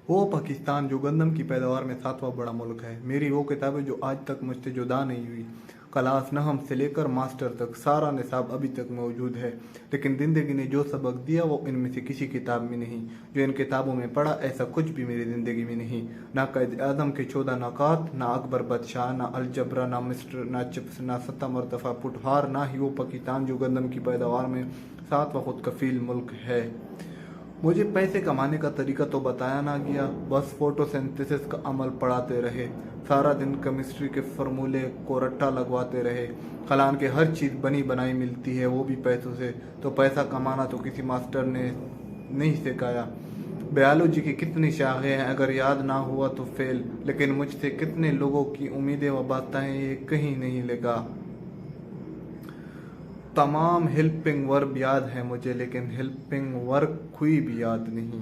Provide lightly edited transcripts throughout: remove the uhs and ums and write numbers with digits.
वो पाकिस्तान जो गंदम की पैदावार में सातवां बड़ा मुल्क है। मेरी वो किताबें जो आज तक मुझसे जुदा नहीं हुई। क्लास नहम से लेकर मास्टर तक सारा निसाब अभी तक मौजूद है, लेकिन ज़िंदगी ने जो सबक दिया वो इनमें से किसी किताब में नहीं। जो इन किताबों में पढ़ा ऐसा कुछ भी मेरी ज़िंदगी में नहीं। ना क़ायद आज़म के 14 नकात, ना अकबर बादशाह, ना अलजबरा, ना मिस्र, ना चिप्स, ना 7 मरतबा पुटहार, ना ही वो पाकिस्तान जो गंदम की पैदावार में सातवां खुद कफील मुल्क है। मुझे पैसे कमाने का तरीका तो बताया ना गया, बस फोटोसिंथेसिस का अमल पढ़ाते रहे। सारा दिन केमिस्ट्री के फार्मूले को रट्टा लगवाते रहे। खलान के हर चीज़ बनी बनाई मिलती है, वो भी पैसों से। तो पैसा कमाना तो किसी मास्टर ने नहीं सिखाया। बायोलॉजी की कितनी शाखें हैं, अगर याद ना हुआ तो फेल। लेकिन मुझसे कितने लोगों की उम्मीदें व बातें ये कहीं नहीं लिखा। तमाम हेल्पिंग वर्ब याद है मुझे, लेकिन हेल्पिंग वर्क कोई भी याद नहीं।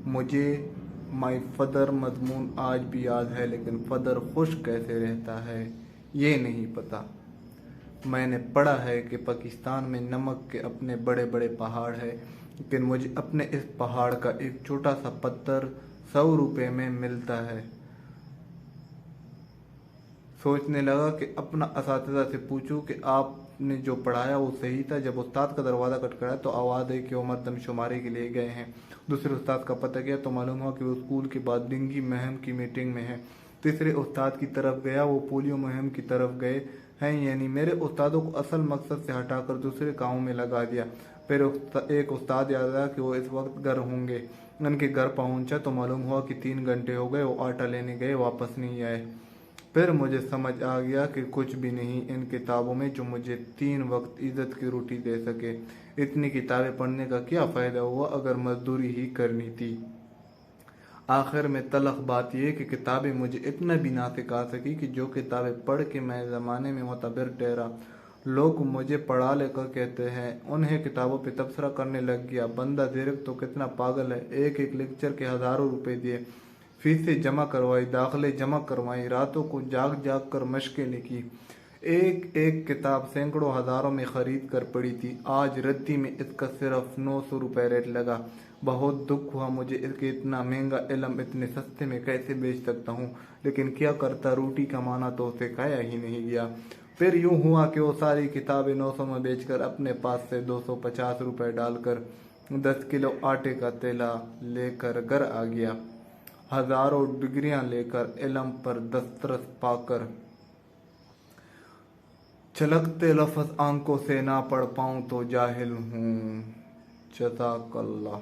मुझे माई फदर मजमून आज भी याद है, लेकिन फदर खुश कैसे रहता है ये नहीं पता। मैंने पढ़ा है कि पाकिस्तान में नमक के अपने बड़े बड़े पहाड़ है, लेकिन मुझे अपने इस पहाड़ का एक छोटा सा पत्थर 100 रुपये में मिलता है। सोचने लगा कि अपना असातिज़ा से पूछूं कि आपने जो पढ़ाया वो सही था। जब उस्ताद का दरवाज़ा खटखटाया तो आवाज़ आई कि वो मरदमशुमारी के लिए गए हैं। दूसरे उस्ताद का पता किया तो मालूम हुआ कि वो स्कूल के बाद डिंगी महम की मीटिंग में है। तीसरे उस्ताद की तरफ गया, वो पोलियो मुहिम की तरफ गए हैं। यानी मेरे उस्तादों को असल मकसद से हटाकर दूसरे कामों में लगा दिया। फिर एक उस्ताद याद आया कि वो इस वक्त घर होंगे। उनके घर पहुंचा तो मालूम हुआ कि 3 घंटे हो गए, वो आटा लेने गए, वापस नहीं आए। फिर मुझे समझ आ गया कि कुछ भी नहीं इन किताबों में जो मुझे 3 वक्त इज्जत की रोटी दे सके। इतनी किताबें पढ़ने का क्या फ़ायदा हुआ अगर मजदूरी ही करनी थी। आखिर में तलख बात यह कि किताबें मुझे इतना भी ना सिखा सकी कि जो किताबें पढ़ के मैं ज़माने में मुतबर ठहरा। लोग मुझे पढ़ा लेकर कहते हैं, उन्हें किताबों पे तबसरा करने लग गया। बंदा ज़ेरक तो कितना पागल है। एक एक लेक्चर के हज़ारों रुपए दिए, फीसें जमा करवाई, दाखिले जमा करवाई, रातों को जाग जाग कर मशकें लिखी। एक एक किताब सैकड़ों हज़ारों में ख़रीद कर पड़ी थी। आज रद्दी में इसका सिर्फ 900 रुपये रेट लगा। बहुत दुख हुआ मुझे कि इतना महंगा इल्म इतने सस्ते में कैसे बेच सकता हूँ, लेकिन क्या करता, रोटी कमाना तो सिखाया ही नहीं गया। फिर यूँ हुआ कि वो सारी किताबें 900 में बेचकर अपने पास से 250 रुपये डालकर 10 किलो आटे का तेला लेकर घर आ गया। हजारों डिग्रियां लेकर इल्म पर दस्तरस पाकर छलकते लफ्ज़ आंखों से ना पढ़ पाऊँ तो जाहिल हूँ। जज़ाकल्लाह।